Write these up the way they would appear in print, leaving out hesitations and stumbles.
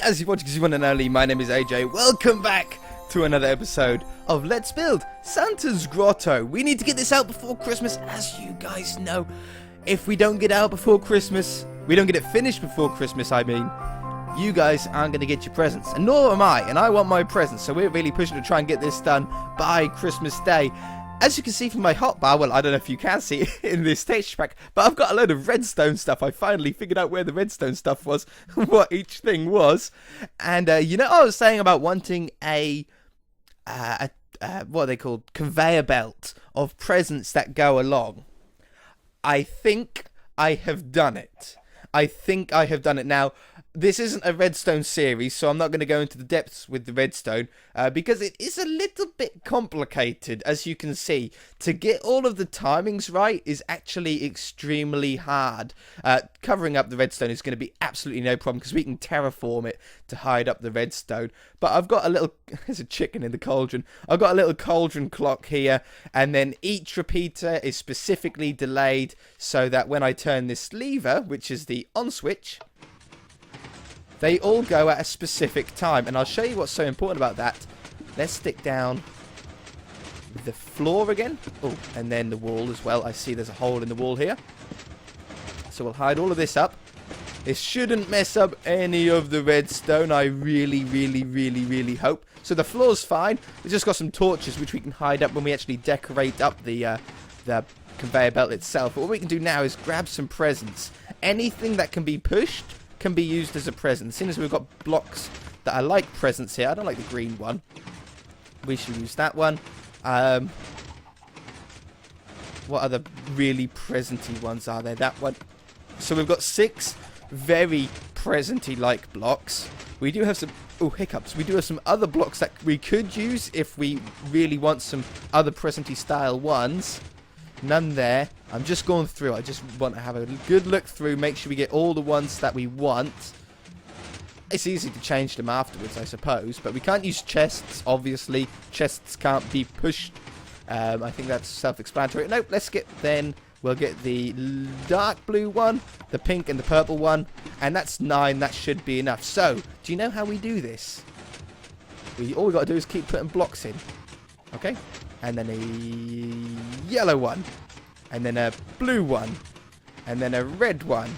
guys, you're watching because you want to know, my name is AJ. Welcome back to another episode of Let's Build Santa's Grotto. We need to get this out before Christmas, as you guys know. If we don't get out before Christmas, we don't get it finished before Christmas, I mean, you guys aren't going to get your presents, and nor am I, and I want my presents, so we're really pushing to try and get this done by Christmas Day. As you can see from my hotbar, well, I don't know if you can see it in this texture pack, but I've got a load of redstone stuff. I finally figured out where the redstone stuff was, what each thing was. And, you know, I was saying about wanting a what are they called? Conveyor belt of presents that go along. I think I have done it. Now, this isn't a redstone series, so I'm not going to go into the depths with the redstone, because it is a little bit complicated, as you can see. To get all of the timings right is actually extremely hard. Covering up the redstone is going to be absolutely no problem, because we can terraform it to hide up the redstone. But I've got a little, there's a chicken in the cauldron, I've got a little cauldron clock here, and then each repeater is specifically delayed, so that when I turn this lever, which is the on switch, they all go at a specific time. And I'll show you what's so important about that. Let's stick down the floor again. Oh, and then the wall as well. I see there's a hole in the wall here. So we'll hide all of this up. It shouldn't mess up any of the redstone. I really hope. So the floor's fine. We've just got some torches which we can hide up when we actually decorate up the conveyor belt itself. But what we can do now is grab some presents. Anything that can be pushed can be used as a present. Seeing as we've got blocks that I like presents here. I don't like the green one. We should use that one. What other really presenty ones are there? That one. So we've got 6 very presenty like blocks. We do have some hiccups. We do have some other blocks that we could use if we really want some other presenty style ones. None there. I'm just going through. I just want to have a good look through, make sure we get all the ones that we want. It's easy to change them afterwards, I suppose, but we can't use chests, obviously. Chests can't be pushed. I think that's self-explanatory. Nope, let's get then. We'll get the dark blue one, the pink and the purple one, and that's 9. That should be enough. So, do you know how we do this? All we got to do is keep putting blocks in. Okay? And then a yellow one, and then a blue one, and then a red one,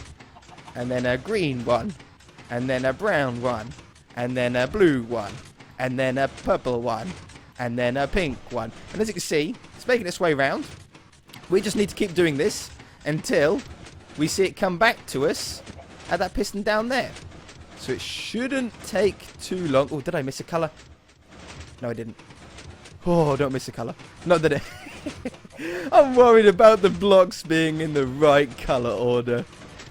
and then a green one, and then a brown one, and then a blue one, and then a purple one, and then a pink one. And as you can see, it's making its way round. We just need to keep doing this until we see it come back to us at that piston down there. So it shouldn't take too long. Oh, did I miss a colour? No, I didn't. Oh, don't miss a colour. Not that it... I'm worried about the blocks being in the right colour order.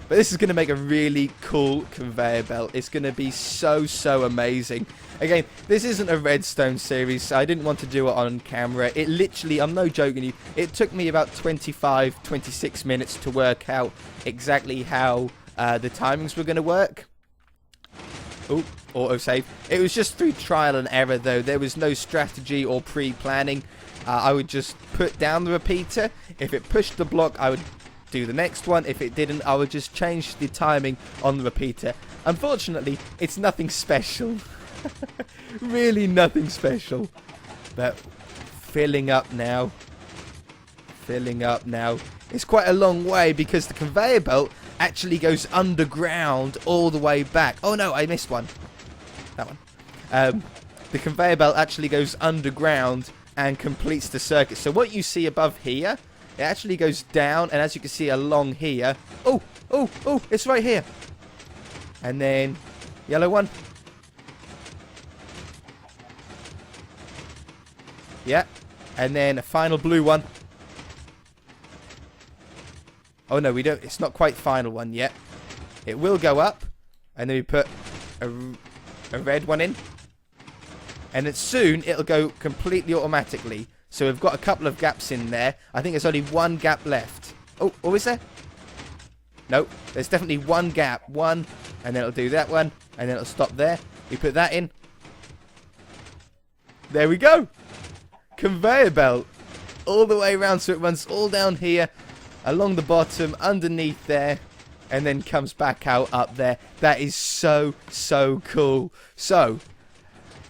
But this is going to make a really cool conveyor belt. It's going to be so amazing. Again, this isn't a redstone series. So I didn't want to do it on camera. It literally, I'm no joking you, it took me about 26 minutes to work out exactly how the timings were going to work. Oh, autosave. It was just through trial and error, though. There was no strategy or pre-planning. I would just put down the repeater. If it pushed the block, I would do the next one. If it didn't, I would just change the timing on the repeater. Unfortunately, it's nothing special. Really nothing special. But filling up now. It's quite a long way because the conveyor belt actually goes underground all the way back. Oh no, I missed one. That one. The conveyor belt actually goes underground and completes the circuit. So what you see above here, it actually goes down, and as you can see along here. Oh, it's right here. And then yellow one. Yeah. And then a final blue one. Oh no, we don't. It's not quite final one yet. It will go up, and then we put a red one in, and then soon it'll go completely automatically. So we've got a couple of gaps in there. I think there's only one gap left. Oh, is there? No, there's definitely one gap. One, and then it'll do that one, and then it'll stop there. We put that in. There we go. Conveyor belt all the way around, so it runs all down here, along the bottom, underneath there, and then comes back out up there. That is so, so cool. So,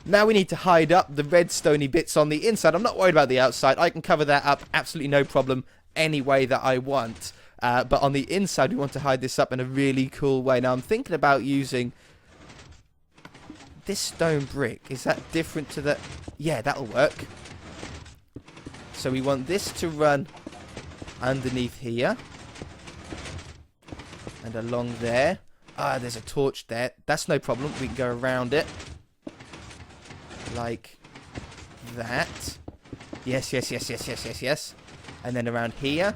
now we need to hide up the redstone-y bits on the inside. I'm not worried about the outside. I can cover that up absolutely no problem any way that I want. But on the inside, we want to hide this up in a really cool way. Now, I'm thinking about using this stone brick. Is that different to the... Yeah, that'll work. So we want this to run underneath here. And along there. Ah, there's a torch there. That's no problem. We can go around it. Like that. Yes, yes, yes, yes, yes, yes, yes. And then around here.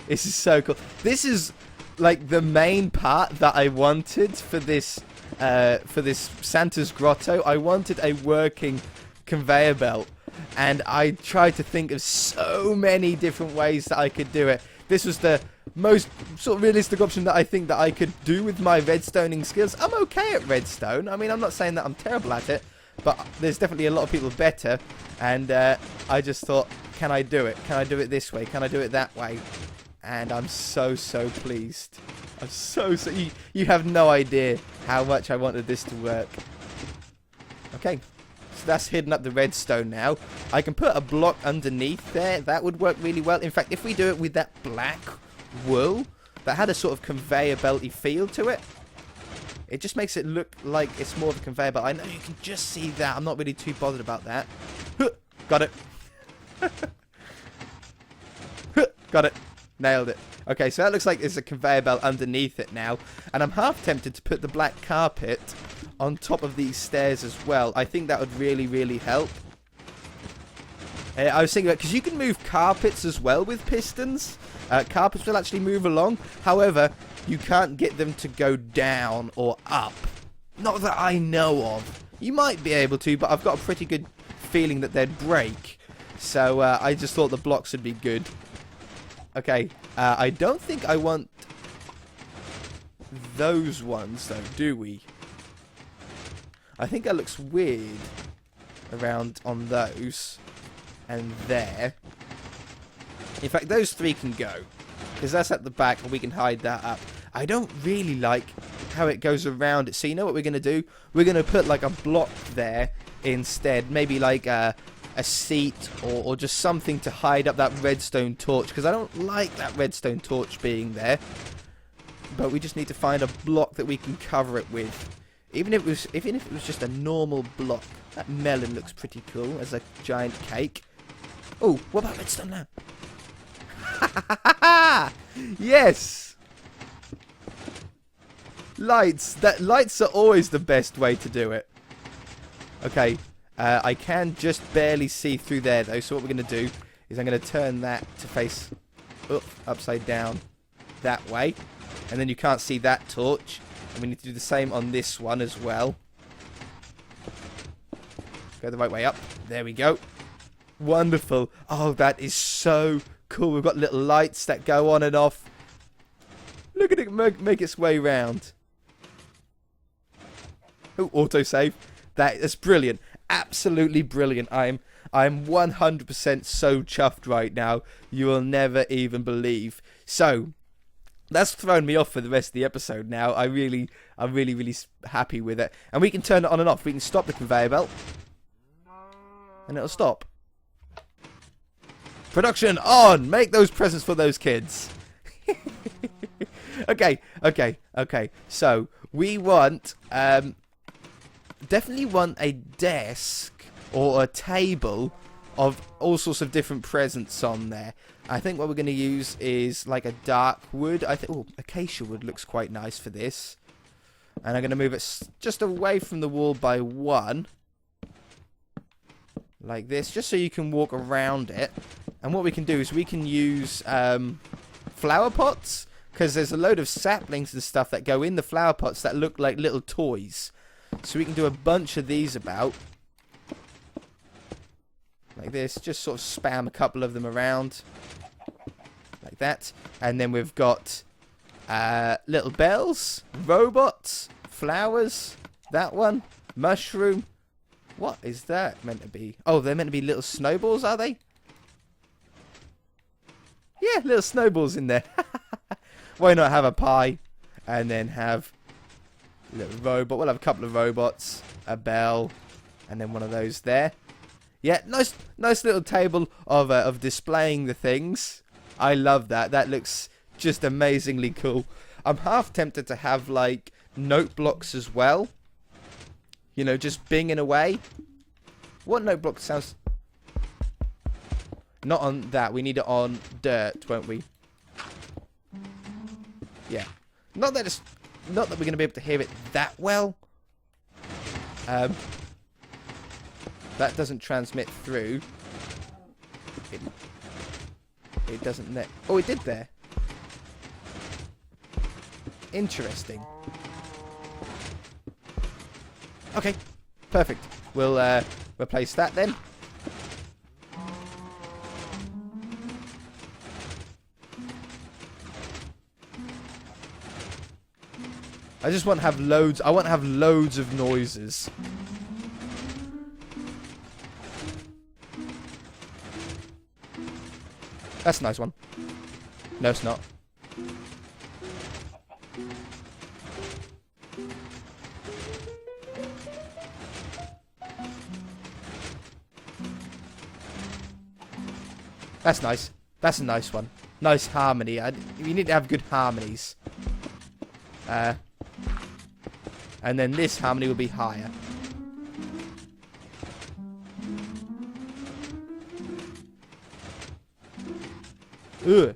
This is so cool. This is like the main part that I wanted for this Santa's Grotto. I wanted a working conveyor belt. And I tried to think of so many different ways that I could do it. This was the most sort of realistic option that I think that I could do with my redstoning skills. I'm okay at redstone. I mean, I'm not saying that I'm terrible at it. But there's definitely a lot of people better. And I just thought, can I do it? Can I do it this way? Can I do it that way? And I'm so, so pleased. I'm so... You have no idea how much I wanted this to work. Okay. So that's hidden up the redstone now. I can put a block underneath there. That would work really well. In fact, if we do it with that black wool that had a sort of conveyor belty feel to it, it just makes it look like it's more of a conveyor belt. I know you can just see that. I'm not really too bothered about that. Got it. Got it. Nailed it. Okay, so that looks like there's a conveyor belt underneath it now. And I'm half tempted to put the black carpet on top of these stairs as well. I think that would really, really help. I was thinking about, because you can move carpets as well with pistons. Carpets will actually move along. However, you can't get them to go down or up. Not that I know of. You might be able to, but I've got a pretty good feeling that they'd break. So I just thought the blocks would be good. Okay, I don't think I want those ones though, do we? I think that looks weird around on those and there. In fact, those three can go, because that's at the back and we can hide that up. I don't really like how it goes around it. So you know what we're going to do? We're going to put like a block there instead. Maybe like a seat or just something to hide up that redstone torch, because I don't like that redstone torch being there. But we just need to find a block that we can cover it with. Even if it was just a normal block. That melon looks pretty cool as a giant cake. Oh, what about redstone now? Yes! Lights are always the best way to do it. Okay, I can just barely see through there though, so what we're going to do is I'm going to turn that to face upside down that way. And then you can't see that torch. And we need to do the same on this one as well. Go the right way up. There we go. Wonderful. Oh, that is so cool. We've got little lights that go on and off. Look at it make its way round. Oh, autosave. That's brilliant. Absolutely brilliant. I'm 100% so chuffed right now. You will never even believe. So, that's thrown me off for the rest of the episode now. I'm really happy with it. And we can turn it on and off. We can stop the conveyor belt. And it'll stop. Production on! Make those presents for those kids. Okay. So, we want... definitely want a desk or a table of all sorts of different presents on there. I think what we're going to use is like a dark wood. Oh, acacia wood looks quite nice for this. And I'm going to move it just away from the wall by one. Like this, just so you can walk around it. And what we can do is we can use flower pots. Because there's a load of saplings and stuff that go in the flower pots that look like little toys. So we can do a bunch of these about. Like this, just sort of spam a couple of them around. Like that. And then we've got little bells, robots, flowers, that one, mushroom. What is that meant to be? Oh, they're meant to be little snowballs, are they? Yeah, little snowballs in there. Why not have a pie? And then have a little robot. We'll have a couple of robots, a bell, and then one of those there. Yeah, nice little table of displaying the things. I love that. That looks just amazingly cool. I'm half tempted to have like note blocks as well. You know, just binging away. What note block sounds? Not on that. We need it on dirt, won't we? Yeah. Not that we're going to be able to hear it that well. That doesn't transmit through. It doesn't. Oh, it did there. Interesting. Okay, perfect. We'll replace that then. I just want to have loads. I want to have loads of noises. That's a nice one. No, it's not. That's nice. That's a nice one. Nice harmony. You need to have good harmonies. And then this harmony will be higher. Ugh.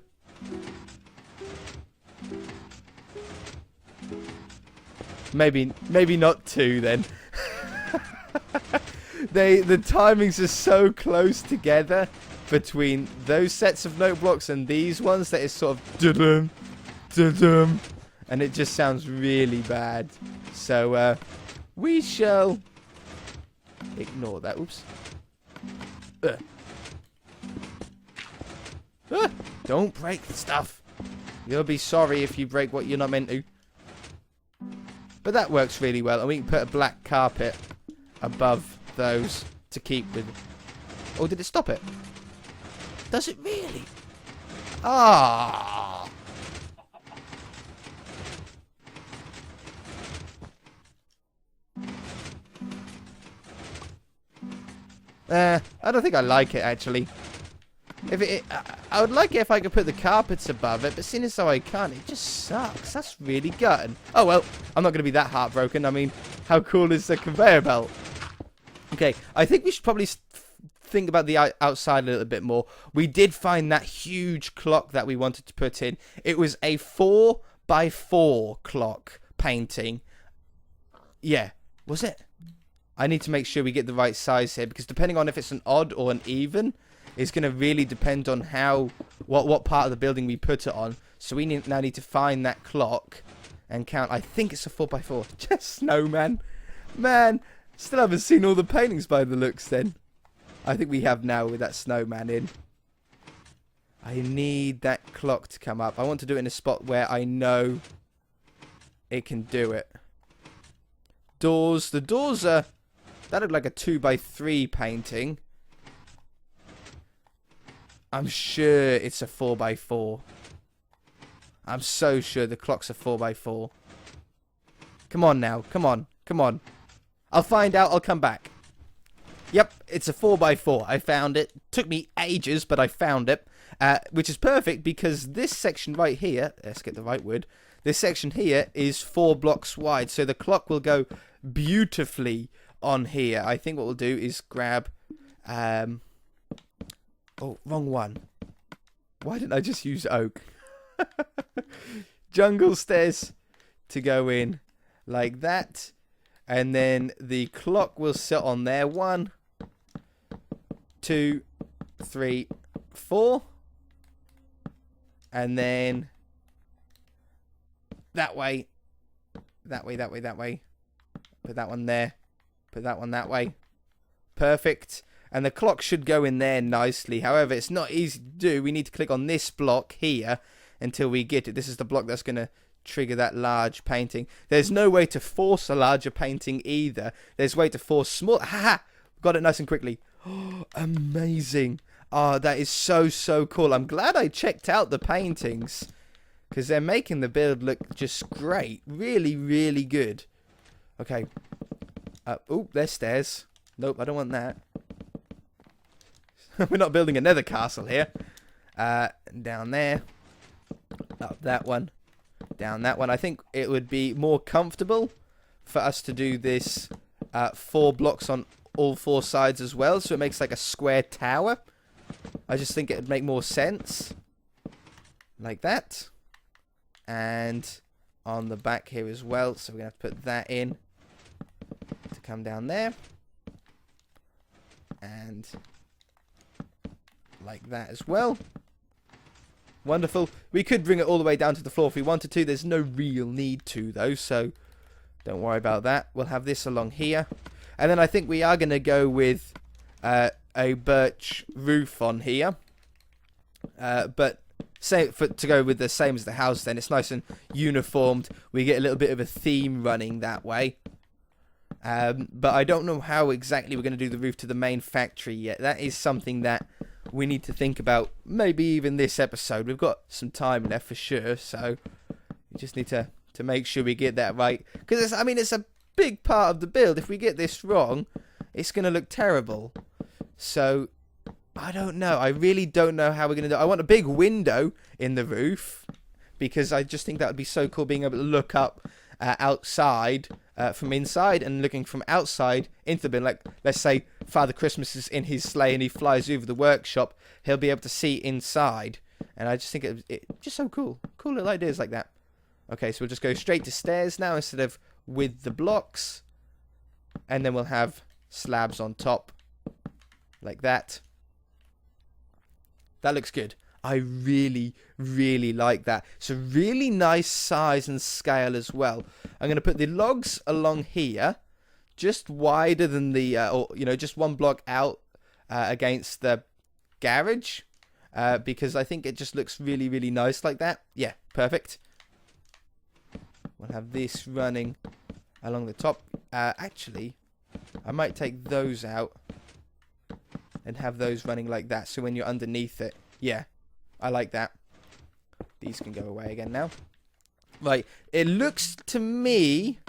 Maybe not two then. The timings are so close together between those sets of note blocks and these ones that it's sort of dum dum, and it just sounds really bad. So we shall ignore that. Oops. Don't break stuff. You'll be sorry if you break what you're not meant to. But that works really well, and we can put a black carpet above those to keep with. Oh, did it stop it? Does it really? Ah. I don't think I like it actually. I would like it if I could put the carpets above it, but seeing as though I can't, it just sucks. That's really gutting. Oh well, I'm not going to be that heartbroken. I mean, how cool is the conveyor belt? Okay, I think we should probably think about the outside a little bit more. We did find that huge clock that we wanted to put in. It was a 4x4 clock painting. Yeah, was it? I need to make sure we get the right size here, because depending on if it's an odd or an even, it's going to really depend on what part of the building we put it on. So we now need to find that clock and count. I think it's a 4x4. Just snowman. Man, still haven't seen all the paintings by the looks then. I think we have now with that snowman in. I need that clock to come up. I want to do it in a spot where I know it can do it. Doors. The doors are... That looked like a 2x3 painting. I'm sure it's a 4x4. I'm so sure the clock's a 4x4. Come on now. Come on. Come on. I'll find out. I'll come back. Yep, it's a 4x4. I found it. Took me ages, but I found it. Which is perfect because this section right here... Let's get the right word. This section here is 4 blocks wide. So the clock will go beautifully on here. I think what we'll do is grab... Oh, wrong one. Why didn't I just use oak? Jungle stairs to go in like that. And then the clock will sit on there. 1, 2, 3, 4. And then that way. That way, that way, that way. Put that one there. Put that one that way. Perfect. And the clock should go in there nicely. However, it's not easy to do. We need to click on this block here until we get it. This is the block that's going to trigger that large painting. There's no way to force a larger painting either. There's a way to force small... Ha! Got it nice and quickly. Oh, amazing. Oh, that is so, so cool. I'm glad I checked out the paintings. because they're making the build look just great. Really, really good. Okay. Oh, there's stairs. Nope, I don't want that. We're not building another castle here. Down there. Up that one. Down that one. I think it would be more comfortable for us to do this 4 blocks on all 4 sides as well, so it makes like a square tower. I just think it would make more sense. Like that. And on the back here as well, so we're going to have to put that in to come down there. And like that as well. Wonderful. We could bring it all the way down to the floor if we wanted to. There's no real need to, though, so don't worry about that. We'll have this along here. And then I think we are going to go with a birch roof on here. But to go with the same as the house, then it's nice and uniformed. We get a little bit of a theme running that way. But I don't know how exactly we're going to do the roof to the main factory yet. That is something that we need to think about, maybe even this episode. We've got some time left for sure, so we just need to make sure we get that right. Because, it's a big part of the build. If we get this wrong, it's going to look terrible. So, I don't know. I really don't know how we're going to do it. I want a big window in the roof, because I just think that would be so cool, being able to look up outside from inside and looking from outside into the building. Like, let's say Father Christmas is in his sleigh and he flies over the workshop, he'll be able to see inside. And I just think it's just so cool. Cool little ideas like that. Okay, so we'll just go straight to stairs now instead of with the blocks. And then we'll have slabs on top. Like that. That looks good. I really, really like that. It's a really nice size and scale as well. I'm going to put the logs along here, just wider than the, just 1 block out against the garage, because I think it just looks really, really nice like that. Yeah, perfect. We'll have this running along the top. Actually, I might take those out and have those running like that, so when you're underneath it, yeah. I like that. These can go away again now. Right. It looks to me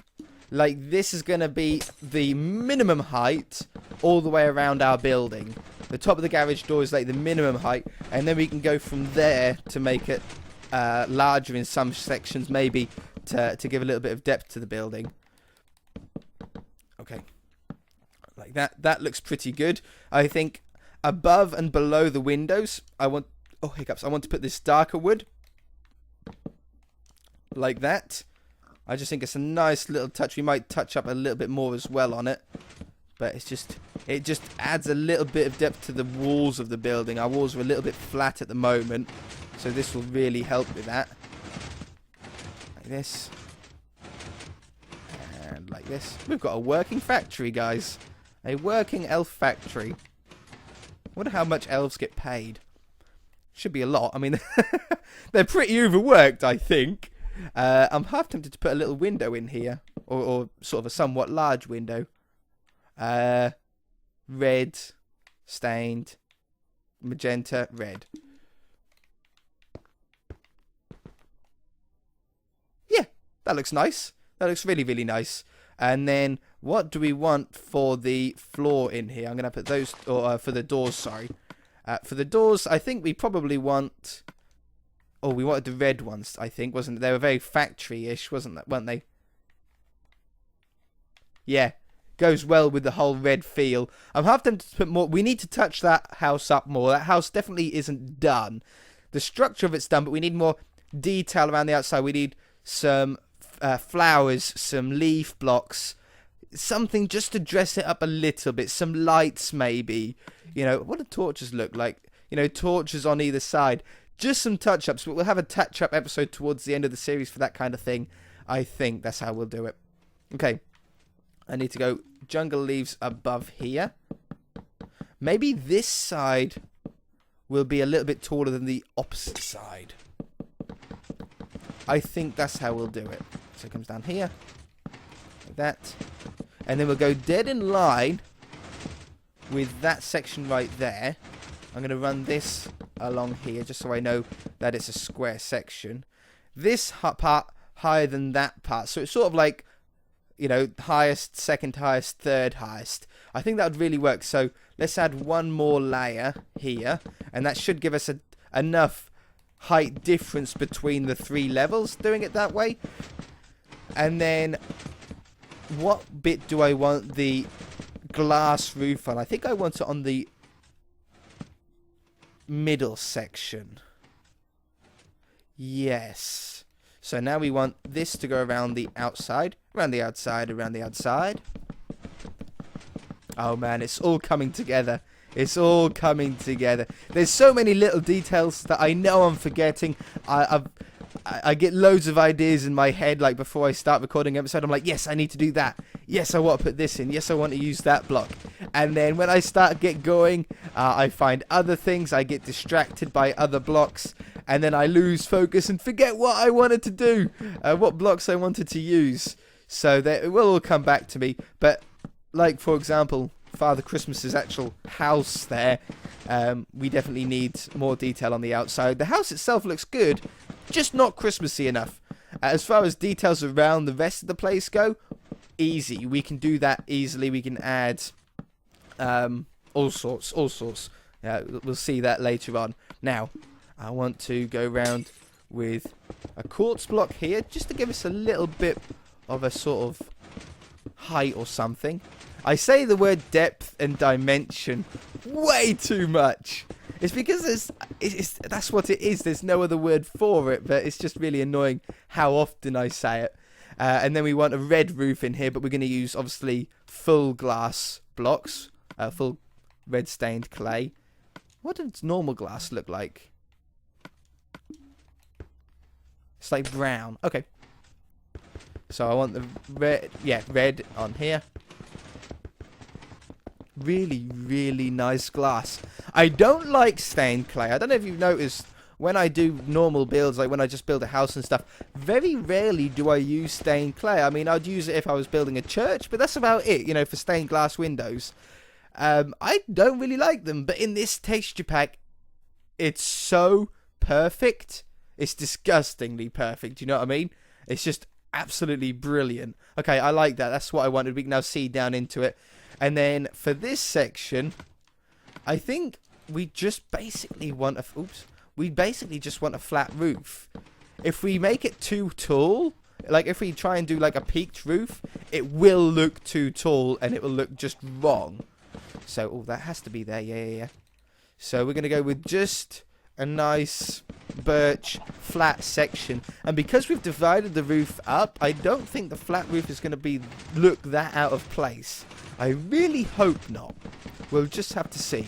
like this is going to be the minimum height all the way around our building. The top of the garage door is like the minimum height. And then we can go from there to make it larger in some sections, maybe to give a little bit of depth to the building. Okay. Like that. That looks pretty good. I think above and below the windows, oh, hiccups. I want to put this darker wood. Like that. I just think it's a nice little touch. We might touch up a little bit more as well on it. But it just adds a little bit of depth to the walls of the building. Our walls are a little bit flat at the moment. So this will really help with that. Like this. And like this. We've got a working factory, guys. A working elf factory. I wonder how much elves get paid. Should be a lot. I mean, they're pretty overworked, I think. I'm half tempted to put a little window in here. Or sort of a somewhat large window. Red, stained, magenta, red. Yeah, that looks nice. That looks really, really nice. And then, what do we want for the floor in here? I'm going to put those, or for the doors, sorry. For the doors, I think we probably want... Oh, we wanted the red ones, I think, wasn't it? They were very factory-ish, weren't they? Yeah, goes well with the whole red feel. I'm half tempted to put more... We need to touch that house up more. That house definitely isn't done. The structure of it's done, but we need more detail around the outside. We need some flowers, some leaf blocks... Something just to dress it up a little bit. Some lights, maybe. You know, what do torches look like? You know, torches on either side. Just some touch-ups. But we'll have a touch-up episode towards the end of the series for that kind of thing. I think that's how we'll do it. Okay. I need to go jungle leaves above here. Maybe this side will be a little bit taller than the opposite side. I think that's how we'll do it. So it comes down here. Like that. And then we'll go dead in line with that section right there. I'm going to run this along here just so I know that it's a square section. this part higher than that part. So it's sort of like, you know, highest, second highest, third highest. I think that would really work. So let's add one more layer here, and that should give us enough height difference between the 3 levels doing it that way. And then what bit do I want the glass roof on? I think I want it on the middle section. Yes. So now we want this to go around the outside, around the outside, around the outside. Oh man, it's all coming together. It's all coming together. There's so many little details that I know I'm forgetting. I get loads of ideas in my head, like before I start recording an episode. I'm like, yes, I need to do that. Yes, I want to put this in. Yes, I want to use that block. And then when I get going, I find other things. I get distracted by other blocks. And then I lose focus and forget what I wanted to do. What blocks I wanted to use. So it will all come back to me. But like, for example, Father Christmas's actual house there, we definitely need more detail on the outside. The house itself looks good, just not Christmassy enough. As far as details around the rest of the place go, easy. We can do that easily. We can add all sorts. We'll see that later on. Now, I want to go around with a quartz block here, just to give us a little bit of a sort of height or something. I say the word depth and dimension way too much. It's because that's what it is. There's no other word for it, but it's just really annoying how often I say it. And then we want a red roof in here, but we're going to use, obviously, full glass blocks. Full red stained clay. What does normal glass look like? It's like brown. Okay. So I want the red, red on here. Really, really nice glass. I don't like stained clay. I don't know if you've noticed, when I do normal builds, like when I just build a house and stuff, very rarely do I use stained clay. I mean, I'd use it if I was building a church, but that's about it, you know, for stained glass windows. I don't really like them, but in this texture pack, it's so perfect. It's disgustingly perfect, you know what I mean? It's just absolutely brilliant. Okay, I like that. That's what I wanted. We can now see down into it. And then for this section, I think we just basically want we basically just want a flat roof. If we make it too tall, like if we try and do like a peaked roof, it will look too tall and it will look just wrong. So, that has to be there. Yeah. So we're going to go with just a nice birch flat section. And because we've divided the roof up, I don't think the flat roof is going to look that out of place. I really hope not. We'll just have to see.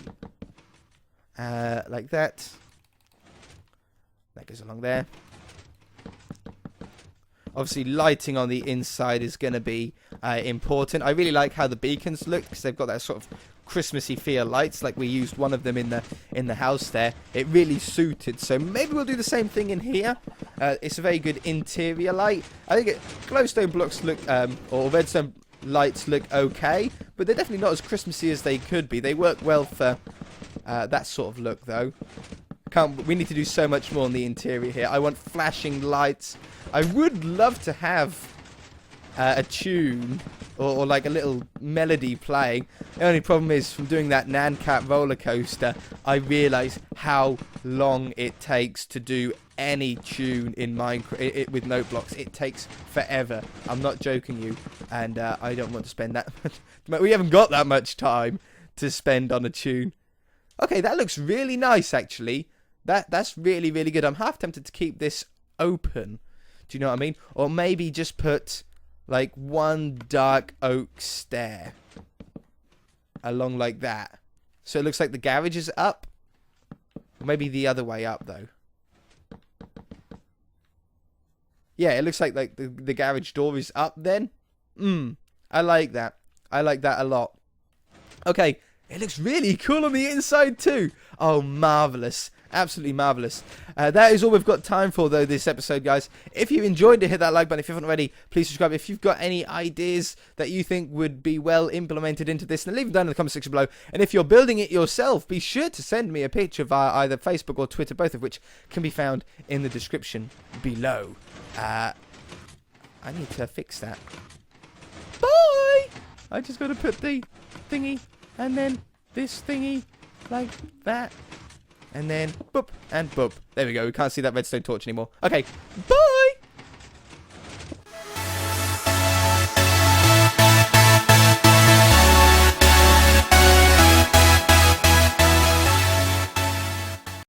Like that. That goes along there. Obviously, lighting on the inside is going to be important. I really like how the beacons look, because they've got that sort of Christmassy feel lights. Like we used one of them in the house there. It really suited. So maybe we'll do the same thing in here. It's a very good interior light. I think glowstone blocks look, or redstone lights look okay, but they're definitely not as Christmassy as they could be. They work well for that sort of look, though. We need to do so much more on the interior here. I want flashing lights. I would love to have a tune or like a little melody playing. The only problem is, from doing that Nancat roller coaster, I realise how long it takes to do any tune in Minecraft with note blocks. It takes forever. I'm not joking you, and I don't want to spend that much. We haven't got that much time to spend on a tune. Okay, that looks really nice, actually. That's really, really good. I'm half tempted to keep this open. Do you know what I mean? Or maybe just put like one dark oak stair along like that. So it looks like the garage is up. Or maybe the other way up, though. Yeah, it looks like the garage door is up then. I like that. I like that a lot. Okay, it looks really cool on the inside too. Oh, marvellous. Absolutely marvellous. That is all we've got time for, though, this episode, guys. If you enjoyed it, hit that like button. If you haven't already, please subscribe. If you've got any ideas that you think would be well implemented into this, then leave them down in the comment section below. And if you're building it yourself, be sure to send me a picture via either Facebook or Twitter, both of which can be found in the description below. I need to fix that. Bye! I just got to put the thingy and then this thingy like that. And then boop and boop. There we go. We can't see that redstone torch anymore. Okay. Bye!